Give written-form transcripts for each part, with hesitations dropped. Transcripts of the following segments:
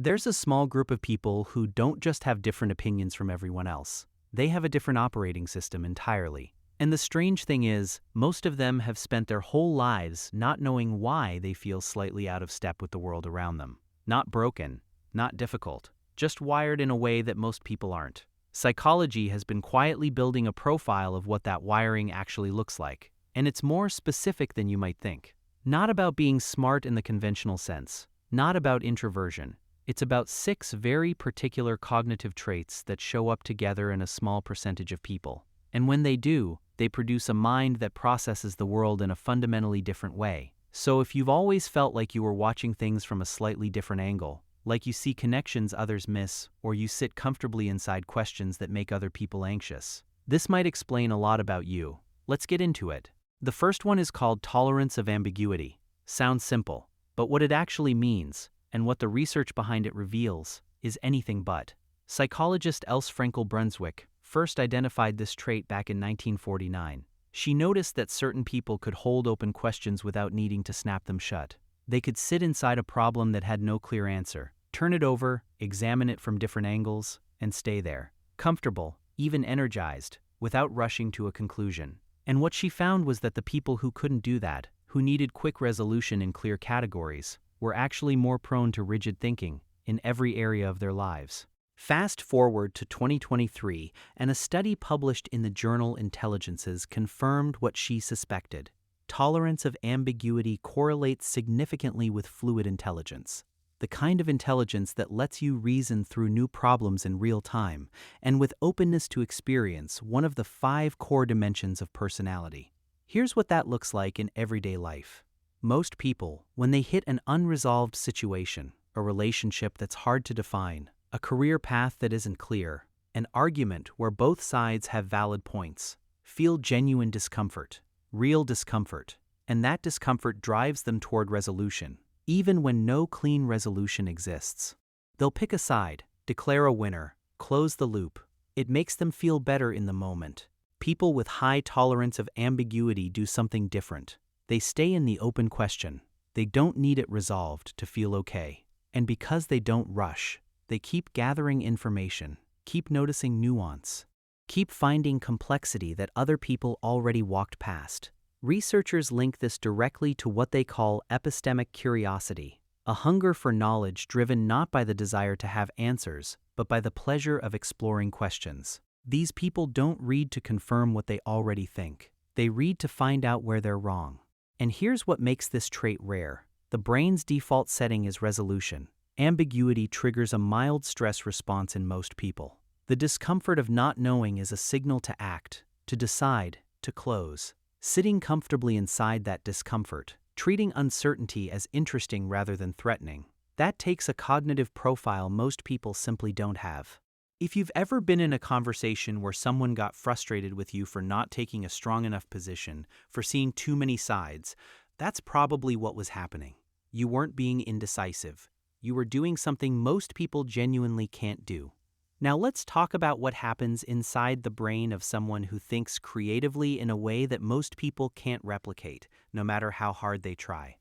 There's a small group of people who don't just have different opinions from everyone else. They have a different operating system entirely. And the strange thing is, most of them have spent their whole lives not knowing why they feel slightly out of step with the world around them. Not broken, not difficult, just wired in a way that most people aren't. Psychology has been quietly building a profile of what that wiring actually looks like, and it's more specific than you might think. Not about being smart in the conventional sense, not about introversion. It's about 6 very particular cognitive traits that show up together in a small percentage of people. And when they do, they produce a mind that processes the world in a fundamentally different way. So if you've always felt like you were watching things from a slightly different angle, like you see connections others miss, or you sit comfortably inside questions that make other people anxious, this might explain a lot about you. Let's get into it. The first one is called tolerance of ambiguity. Sounds simple, but what it actually means, and what the research behind it reveals, is anything but. Psychologist Else Frankel Brunswick first identified this trait back in 1949. She noticed that certain people could hold open questions without needing to snap them shut. They could sit inside a problem that had no clear answer, turn it over, examine it from different angles, and stay there, comfortable, even energized, without rushing to a conclusion. And what she found was that the people who couldn't do that, who needed quick resolution in clear categories, were actually more prone to rigid thinking in every area of their lives. Fast forward to 2023, and a study published in the journal Intelligences confirmed what she suspected. Tolerance of ambiguity correlates significantly with fluid intelligence, the kind of intelligence that lets you reason through new problems in real time, and with openness to experience, one of the 5 core dimensions of personality. Here's what that looks like in everyday life. Most people, when they hit an unresolved situation, a relationship that's hard to define, a career path that isn't clear, an argument where both sides have valid points, feel genuine discomfort, real discomfort, and that discomfort drives them toward resolution, even when no clean resolution exists. They'll pick a side, declare a winner, close the loop. It makes them feel better in the moment. People with high tolerance of ambiguity do something different. They stay in the open question. They don't need it resolved to feel okay. And because they don't rush, they keep gathering information, keep noticing nuance, keep finding complexity that other people already walked past. Researchers link this directly to what they call epistemic curiosity, a hunger for knowledge driven not by the desire to have answers, but by the pleasure of exploring questions. These people don't read to confirm what they already think. They read to find out where they're wrong. And here's what makes this trait rare. The brain's default setting is resolution. Ambiguity triggers a mild stress response in most people. The discomfort of not knowing is a signal to act, to decide, to close. Sitting comfortably inside that discomfort, treating uncertainty as interesting rather than threatening, that takes a cognitive profile most people simply don't have. If you've ever been in a conversation where someone got frustrated with you for not taking a strong enough position, for seeing too many sides, that's probably what was happening. You weren't being indecisive. You were doing something most people genuinely can't do. Now let's talk about what happens inside the brain of someone who thinks creatively in a way that most people can't replicate, no matter how hard they try.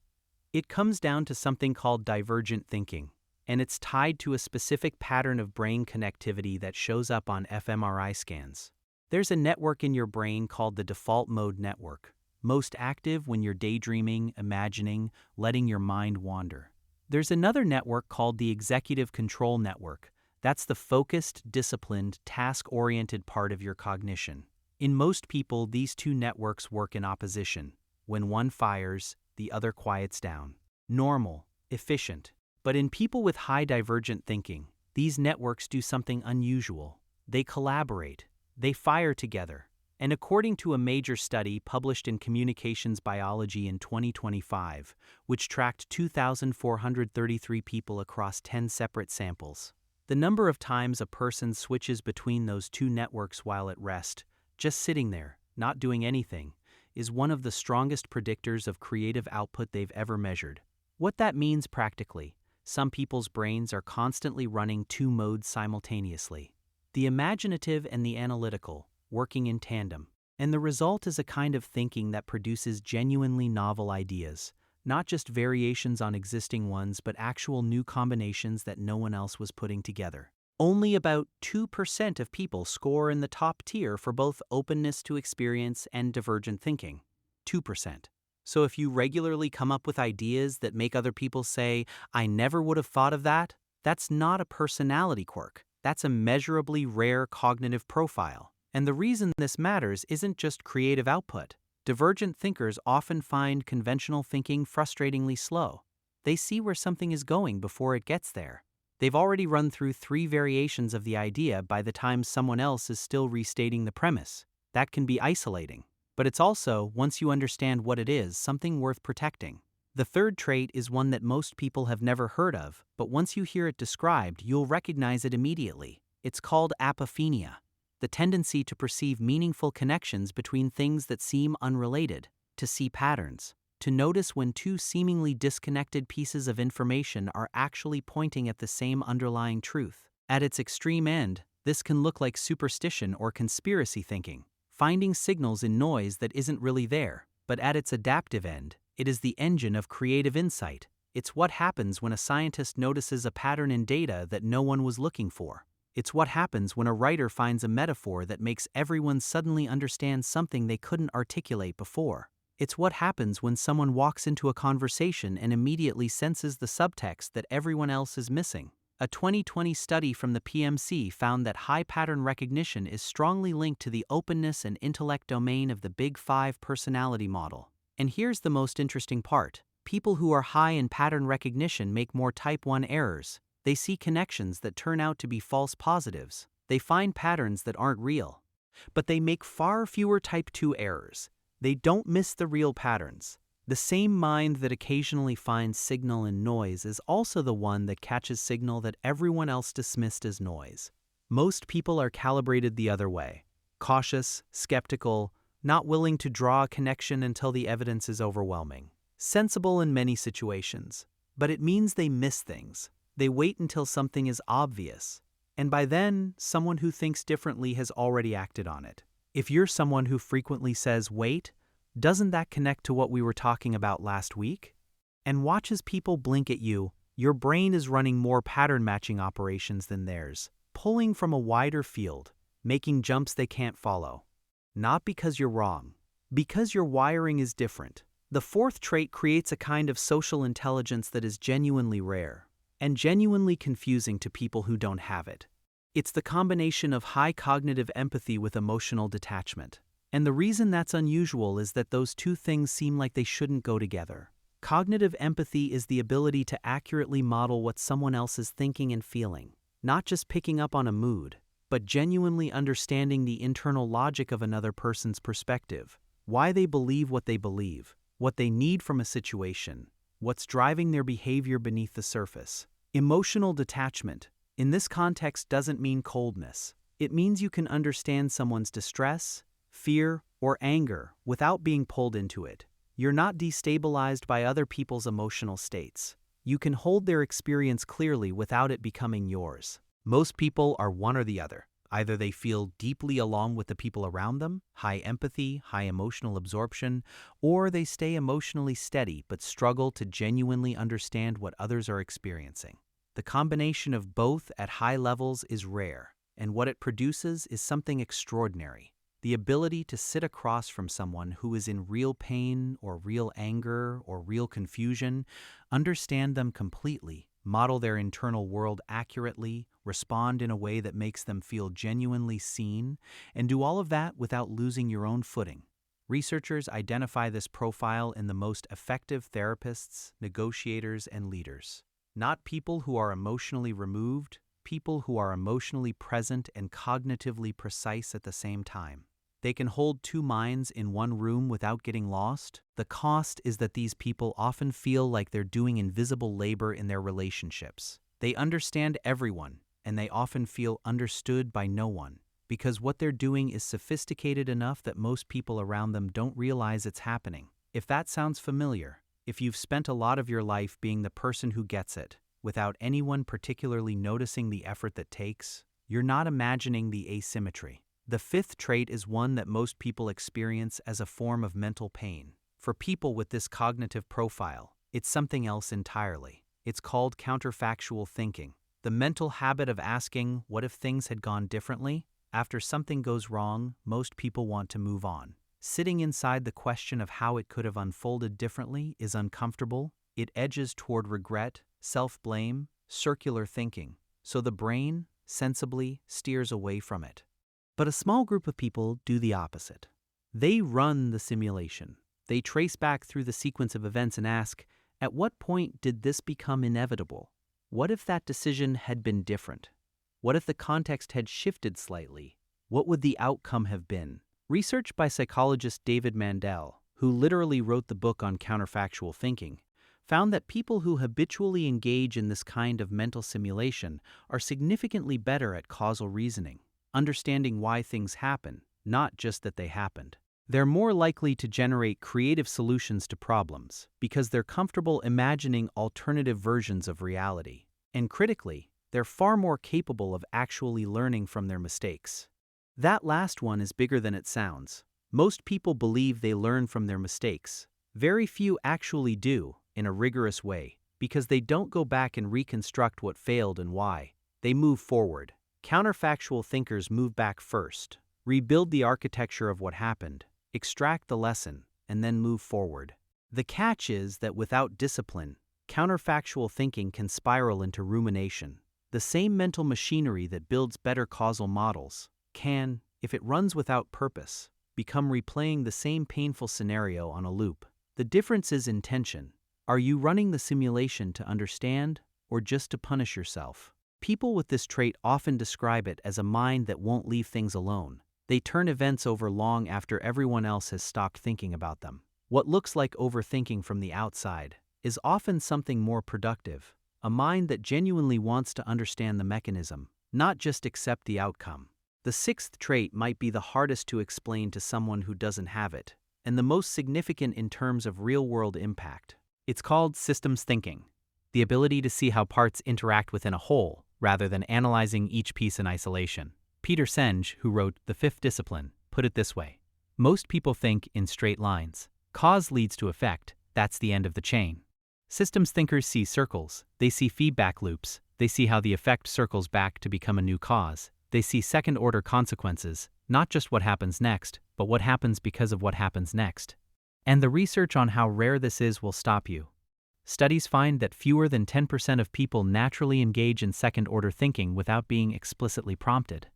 It comes down to something called divergent thinking, and it's tied to a specific pattern of brain connectivity that shows up on fMRI scans. There's a network in your brain called the default mode network, most active when you're daydreaming, imagining, letting your mind wander. There's another network called the executive control network. That's the focused, disciplined, task-oriented part of your cognition. In most people, these 2 networks work in opposition. When one fires, the other quiets down. Normal, efficient. But in people with high divergent thinking, these networks do something unusual. They collaborate. They fire together. And according to a major study published in Communications Biology in 2025, which tracked 2,433 people across 10 separate samples, the number of times a person switches between those 2 networks while at rest, just sitting there, not doing anything, is one of the strongest predictors of creative output they've ever measured. What that means practically, some people's brains are constantly running 2 modes simultaneously, the imaginative and the analytical, working in tandem. And the result is a kind of thinking that produces genuinely novel ideas, not just variations on existing ones but actual new combinations that no one else was putting together. Only about 2% of people score in the top tier for both openness to experience and divergent thinking. 2%. So if you regularly come up with ideas that make other people say, "I never would have thought of that," that's not a personality quirk. That's a measurably rare cognitive profile. And the reason this matters isn't just creative output. Divergent thinkers often find conventional thinking frustratingly slow. They see where something is going before it gets there. They've already run through 3 variations of the idea by the time someone else is still restating the premise. That can be isolating. But it's also, once you understand what it is, something worth protecting. The third trait is one that most people have never heard of, but once you hear it described, you'll recognize it immediately. It's called apophenia, the tendency to perceive meaningful connections between things that seem unrelated, to see patterns, to notice when two seemingly disconnected pieces of information are actually pointing at the same underlying truth. At its extreme end, this can look like superstition or conspiracy thinking, finding signals in noise that isn't really there. But at its adaptive end, it is the engine of creative insight. It's what happens when a scientist notices a pattern in data that no one was looking for. It's what happens when a writer finds a metaphor that makes everyone suddenly understand something they couldn't articulate before. It's what happens when someone walks into a conversation and immediately senses the subtext that everyone else is missing. A 2020 study from the PMC found that high pattern recognition is strongly linked to the openness and intellect domain of the Big Five personality model. And here's the most interesting part. People who are high in pattern recognition make more type 1 errors. They see connections that turn out to be false positives. They find patterns that aren't real. But they make far fewer type 2 errors. They don't miss the real patterns. The same mind that occasionally finds signal in noise is also the one that catches signal that everyone else dismissed as noise. Most people are calibrated the other way. Cautious, skeptical, not willing to draw a connection until the evidence is overwhelming. Sensible in many situations. But it means they miss things. They wait until something is obvious. And by then, someone who thinks differently has already acted on it. If you're someone who frequently says, "Wait," doesn't that connect to what we were talking about last week? And watch as people blink at you, your brain is running more pattern matching operations than theirs, pulling from a wider field, making jumps they can't follow. Not because you're wrong, because your wiring is different. The fourth trait creates a kind of social intelligence that is genuinely rare, and genuinely confusing to people who don't have it. It's the combination of high cognitive empathy with emotional detachment. And the reason that's unusual is that those two things seem like they shouldn't go together. Cognitive empathy is the ability to accurately model what someone else is thinking and feeling, not just picking up on a mood, but genuinely understanding the internal logic of another person's perspective, why they believe, what they need from a situation, what's driving their behavior beneath the surface. Emotional detachment, in this context, doesn't mean coldness. It means you can understand someone's distress, fear, or anger without being pulled into it. You're not destabilized by other people's emotional states. You can hold their experience clearly without it becoming yours. Most people are one or the other. Either they feel deeply along with the people around them, high empathy, high emotional absorption, or they stay emotionally steady but struggle to genuinely understand what others are experiencing. The combination of both at high levels is rare, and what it produces is something extraordinary. The ability to sit across from someone who is in real pain or real anger or real confusion, understand them completely, model their internal world accurately, respond in a way that makes them feel genuinely seen, and do all of that without losing your own footing. Researchers identify this profile in the most effective therapists, negotiators, and leaders. Not people who are emotionally removed, people who are emotionally present and cognitively precise at the same time. They can hold two minds in one room without getting lost. The cost is that these people often feel like they're doing invisible labor in their relationships. They understand everyone, and they often feel understood by no one, because what they're doing is sophisticated enough that most people around them don't realize it's happening. If that sounds familiar, if you've spent a lot of your life being the person who gets it, without anyone particularly noticing the effort that takes, you're not imagining the asymmetry. The fifth trait is one that most people experience as a form of mental pain. For people with this cognitive profile, It's something else entirely. It's called counterfactual thinking. The mental habit of asking, what if things had gone differently? After something goes wrong, most people want to move on. Sitting inside the question of how it could have unfolded differently is uncomfortable. It edges toward regret, self-blame, circular thinking. So the brain, sensibly, steers away from it. But a small group of people do the opposite. They run the simulation. They trace back through the sequence of events and ask, at what point did this become inevitable? What if that decision had been different? What if the context had shifted slightly? What would the outcome have been? Research by psychologist David Mandel, who literally wrote the book on counterfactual thinking, found that people who habitually engage in this kind of mental simulation are significantly better at causal reasoning, understanding why things happen, not just that they happened. They're more likely to generate creative solutions to problems because they're comfortable imagining alternative versions of reality. And critically, they're far more capable of actually learning from their mistakes. That last one is bigger than it sounds. Most people believe they learn from their mistakes. Very few actually do, in a rigorous way, because they don't go back and reconstruct what failed and why. They move forward. Counterfactual thinkers move back first, rebuild the architecture of what happened, extract the lesson, and then move forward. The catch is that without discipline, counterfactual thinking can spiral into rumination. The same mental machinery that builds better causal models can, if it runs without purpose, become replaying the same painful scenario on a loop. The difference is intention. Are you running the simulation to understand or just to punish yourself? People with this trait often describe it as a mind that won't leave things alone. They turn events over long after everyone else has stopped thinking about them. What looks like overthinking from the outside is often something more productive, a mind that genuinely wants to understand the mechanism, not just accept the outcome. The sixth trait might be the hardest to explain to someone who doesn't have it, and the most significant in terms of real-world impact. It's called systems thinking, the ability to see how parts interact within a whole, rather than analyzing each piece in isolation. Peter Senge, who wrote The Fifth Discipline, put it this way: most people think in straight lines. Cause leads to effect, that's the end of the chain. Systems thinkers see circles, they see feedback loops, they see how the effect circles back to become a new cause. They see second-order consequences, not just what happens next, but what happens because of what happens next. And the research on how rare this is will stop you. Studies find that fewer than 10% of people naturally engage in second-order thinking without being explicitly prompted.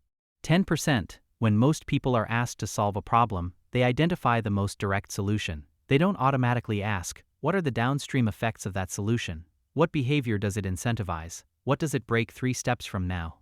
10%, when most people are asked to solve a problem, they identify the most direct solution. They don't automatically ask, what are the downstream effects of that solution? What behavior does it incentivize? What does it break 3 steps from now?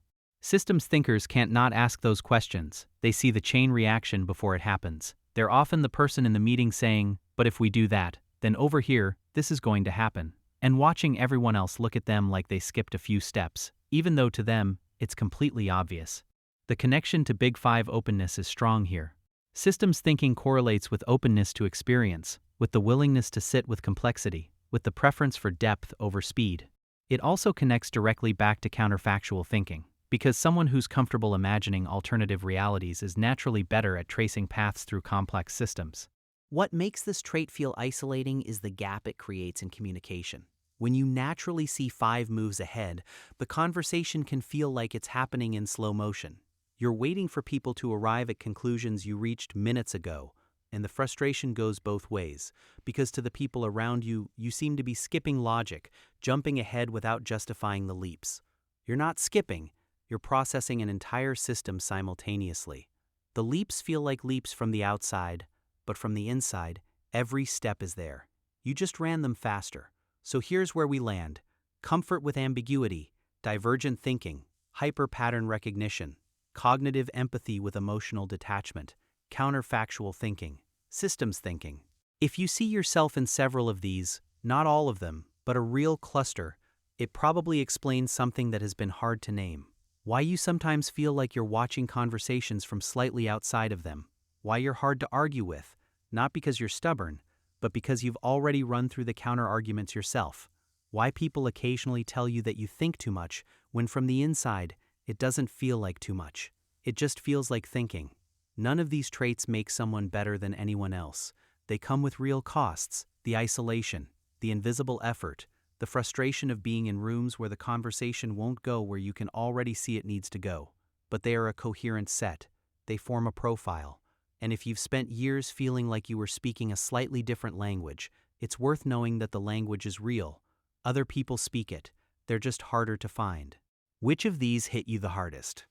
Systems thinkers can't not ask those questions. They see the chain reaction before it happens. They're often the person in the meeting saying, but if we do that, then over here, this is going to happen. And watching everyone else look at them like they skipped a few steps, even though to them, it's completely obvious. The connection to Big Five openness is strong here. Systems thinking correlates with openness to experience, with the willingness to sit with complexity, with the preference for depth over speed. It also connects directly back to counterfactual thinking, because someone who's comfortable imagining alternative realities is naturally better at tracing paths through complex systems. What makes this trait feel isolating is the gap it creates in communication. When you naturally see 5 moves ahead, the conversation can feel like it's happening in slow motion. You're waiting for people to arrive at conclusions you reached minutes ago, and the frustration goes both ways, because to the people around you, you seem to be skipping logic, jumping ahead without justifying the leaps. You're not skipping, you're processing an entire system simultaneously. The leaps feel like leaps from the outside, but from the inside, every step is there. You just ran them faster. So here's where we land: comfort with ambiguity, divergent thinking, hyper-pattern recognition, cognitive empathy with emotional detachment, counterfactual thinking, systems thinking. If you see yourself in several of these, not all of them, but a real cluster, it probably explains something that has been hard to name. Why you sometimes feel like you're watching conversations from slightly outside of them. Why you're hard to argue with, not because you're stubborn, but because you've already run through the counter-arguments yourself. Why people occasionally tell you that you think too much, when from the inside, it doesn't feel like too much. It just feels like thinking. None of these traits make someone better than anyone else. They come with real costs: the isolation, the invisible effort, the frustration of being in rooms where the conversation won't go where you can already see it needs to go. But they are a coherent set, they form a profile, and if you've spent years feeling like you were speaking a slightly different language, it's worth knowing that the language is real. Other people speak it, they're just harder to find. Which of these hit you the hardest?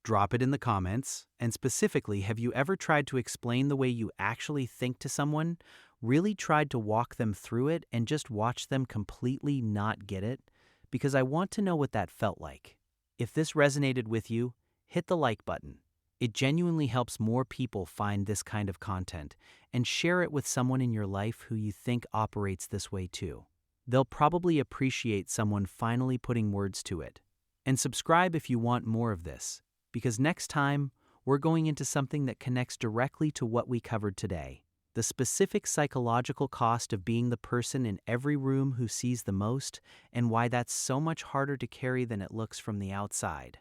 Drop it in the comments, and specifically, have you ever tried to explain the way you actually think to someone, really tried to walk them through it, and just watch them completely not get it? Because I want to know what that felt like. If this resonated with you, hit the like button. It genuinely helps more people find this kind of content, and share it with someone in your life who you think operates this way too. They'll probably appreciate someone finally putting words to it. And subscribe if you want more of this, because next time, we're going into something that connects directly to what we covered today: the specific psychological cost of being the person in every room who sees the most, and why that's so much harder to carry than it looks from the outside.